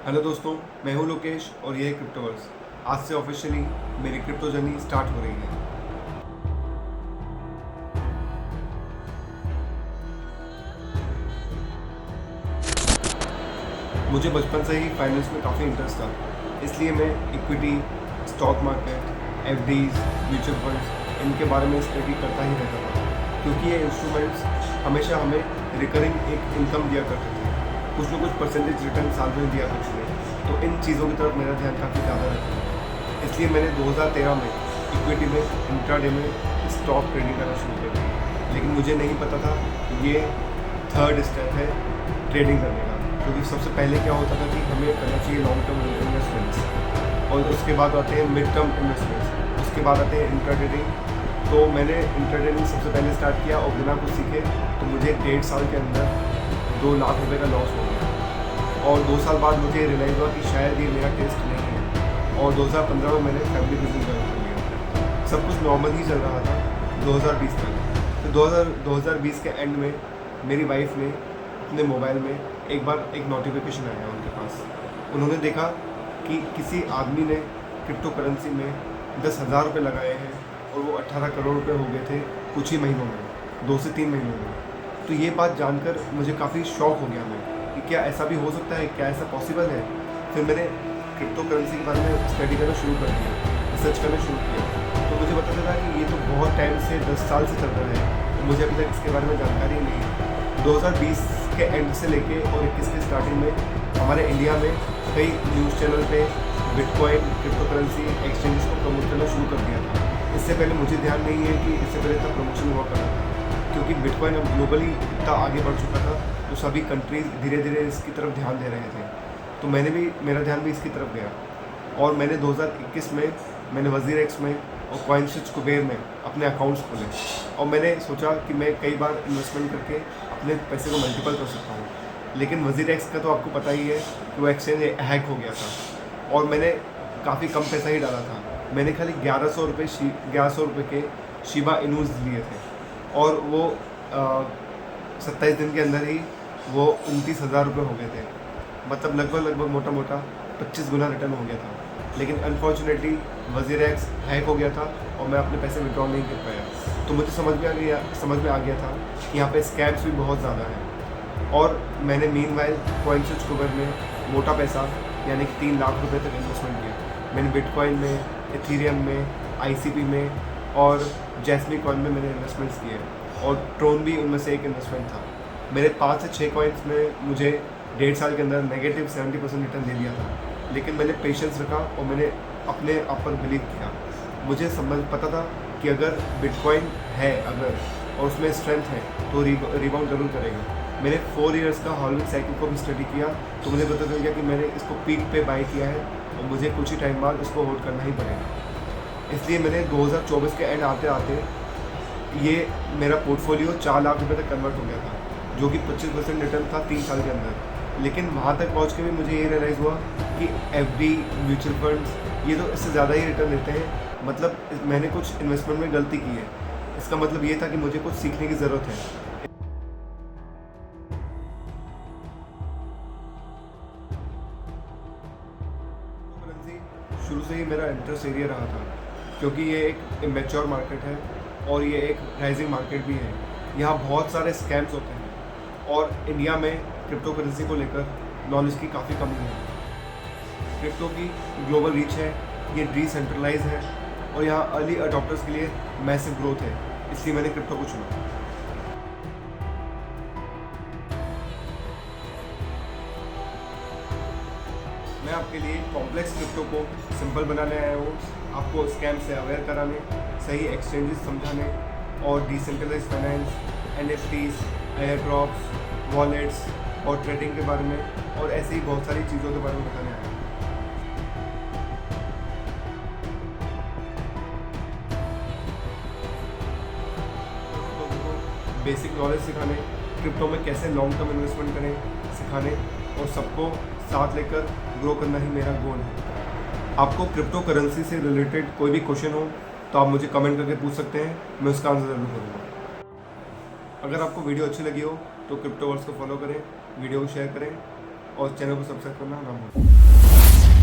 Hello दोस्तों, मैं हूं लोकेश और ये है क्रिप्टोवर्स। आज से ऑफिशियली मेरी क्रिप्टो जर्नी स्टार्ट हो रही है। मुझे बचपन से ही फाइनेंस में काफ़ी इंटरेस्ट था, इसलिए मैं equity, stock market, FDs, mutual funds इनके बारे में स्टडी करता ही रहता था, क्योंकि ये इंस्ट्रूमेंट्स हमेशा हमें रिकरिंग एक इनकम दिया करते थे। कुछ न कुछ परसेंटेज रिटर्न साल में दिया करते थे, तो इन चीज़ों की तरफ मेरा ध्यान काफ़ी ज़्यादा रहता था। इसलिए मैंने 2013 में इक्विटी में इंट्राडे में स्टॉक ट्रेडिंग करना शुरू कर दिया। लेकिन मुझे नहीं पता था ये थर्ड स्टेप है ट्रेडिंग करने का, क्योंकि सबसे पहले क्या होता था कि हमें करना चाहिए लॉन्ग टर्म इन्वेस्टमेंट्स, और उसके बाद आते हैं मिड टर्म इन्वेस्टमेंट्स, उसके बाद आते हैं इंट्रा ट्रेडिंग। तो मैंने इंट्रा ट्रेडिंग सबसे पहले स्टार्ट किया और बिना कुछ सीखे तो मुझे 1.5 साल के अंदर 2 लाख रुपए का लॉस हो गया। और 2 साल बाद मुझे रियलाइज़ हुआ कि शायद ये मेरा टेस्ट नहीं है, और 2015 में मैंने फैमिली बिजनेस ज्वाइन कर लिया। सब कुछ नॉर्मल ही चल रहा था 2020 तक। तो 2020 के एंड में मेरी वाइफ ने अपने मोबाइल में एक बार एक नोटिफिकेशन आया उनके पास। उन्होंने देखा कि किसी आदमी ने क्रिप्टो करेंसी में 10,000 रुपये लगाए हैं और वो 18 करोड़ रुपये हो गए थे कुछ ही महीनों में, 2 से 3 महीनों में। तो ये बात जानकर मुझे काफ़ी शॉक हो गया मैं कि क्या ऐसा भी हो सकता है, क्या ऐसा पॉसिबल है। फिर मैंने क्रिप्टो करेंसी के बारे में स्टडी करना शुरू कर दिया, रिसर्च करना शुरू किया। तो मुझे पता चला कि ये तो बहुत टाइम से 10 साल से चल रहा है, तो मुझे अभी तक इसके बारे में जानकारी नहीं है। 2020 के एंड से लेके और 21 के स्टार्टिंग में हमारे इंडिया में कई न्यूज़ चैनल पे बिटकॉइन क्रिप्टो करेंसी एक्सचेंजेस को प्रमोट करना शुरू कर दिया था। इससे पहले मुझे ध्यान नहीं है कि इससे पहले इतना प्रमोशन हुआ करा था, क्योंकि बिटकॉइन अब ग्लोबली इतना आगे बढ़ चुका था, तो सभी कंट्रीज़ धीरे धीरे इसकी तरफ ध्यान दे रहे थे। तो मेरा ध्यान भी इसकी तरफ गया, और मैंने 2021 में मैंने वज़ीर में और कॉइनस्विच कुबेर में अपने अकाउंट्स खोले, और मैंने सोचा कि मैं कई बार इन्वेस्टमेंट करके अपने पैसे को मल्टीपल कर सकता हूँ। लेकिन वज़ीर का तो आपको पता ही है कि वो एक्सचेंज हैक हो गया था, और मैंने काफ़ी कम पैसा ही डाला था। मैंने खाली 1100 रुपये के शिबा इनूज लिए थे, और वो 27 दिन के अंदर ही वो 29,000 रुपये हो गए थे। मतलब लगभग मोटा मोटा 25 गुना रिटर्न हो गया था। लेकिन अनफॉर्चुनेटली वज़ीर हैक हो गया था और मैं अपने पैसे विड्रॉ नहीं कर पाया। तो मुझे समझ में आ गया था कि यहाँ पे स्कैम्स भी बहुत ज़्यादा हैं। और मैंने मीनवाइल कॉइनस्विच कुबेर में मोटा पैसा यानी कि 3 लाख रुपए तक इन्वेस्टमेंट किया। मैंने बिटकॉइन में, इथीरियम में, ICP में और जैस्मी कॉइन में मैंने इन्वेस्टमेंट्स किए, और ट्रोन भी उनमें से एक इन्वेस्टमेंट था। मेरे 5 से 6 कॉइन्स में मुझे 1.5 साल के अंदर नेगेटिव 70% रिटर्न दे दिया था। लेकिन मैंने पेशेंस रखा और मैंने अपने आप पर बिलीव किया। मुझे पता था कि अगर बिटकॉइन है और उसमें स्ट्रेंथ है तो रिबाउंड जरूर करेगा। मैंने 4 इयर्स का हॉलविंग साइकिल को भी स्टडी किया, तो मुझे पता चल गया कि मैंने इसको पीक पे बाय किया है और मुझे कुछ ही टाइम बाद इसको होल्ड करना ही पड़ेगा। इसलिए मैंने 2024 के एंड आते आते ये मेरा पोर्टफोलियो 4 लाख रुपए तक कन्वर्ट हो गया था, जो कि 25% रिटर्न था 3 साल के अंदर। लेकिन वहाँ तक पहुँच के भी मुझे ये रियलाइज़ हुआ कि FD, म्यूचुअल फंड्स ये तो इससे ज़्यादा ही रिटर्न देते हैं। मतलब मैंने कुछ इन्वेस्टमेंट में गलती की है। इसका मतलब ये था कि मुझे कुछ सीखने की ज़रूरत है। शुरू से ही मेरा इंटरेस्ट एरिया रहा था, क्योंकि ये एक इमेच्योर मार्केट है और ये एक राइजिंग मार्केट भी है। यहाँ बहुत सारे स्कैम्स होते हैं, और इंडिया में क्रिप्टो करेंसी को लेकर नॉलेज की काफ़ी कमी है। क्रिप्टो की ग्लोबल रीच है, ये डिसेंट्रलाइज है, और यहाँ अर्ली अडॉप्टर्स के लिए मैसिव ग्रोथ है। इसलिए मैंने क्रिप्टो को चुना। मैं आपके लिए कॉम्प्लेक्स क्रिप्टो को सिंपल बनाने आया हूँ, आपको स्कैम से अवेयर कराने, सही एक्सचेंजेस समझाने, और decentralize finance, NFTs, airdrops, wallets और ट्रेडिंग के बारे में, और ऐसे ही बहुत सारी चीज़ों के बारे में बताने आया हूँ। बेसिक नॉलेज सिखाने, क्रिप्टो में कैसे लॉन्ग टर्म इन्वेस्टमेंट करें सिखाने, और सबको साथ लेकर ग्रो करना ही मेरा गोल है। आपको क्रिप्टो करेंसी से रिलेटेड कोई भी क्वेश्चन हो तो आप मुझे कमेंट करके पूछ सकते हैं, मैं उसका आंसर ज़रूर करूँगा। अगर आपको वीडियो अच्छी लगी हो तो क्रिप्टोवर्स को फॉलो करें, वीडियो को शेयर करें, और चैनल को सब्सक्राइब करना ना भूलें।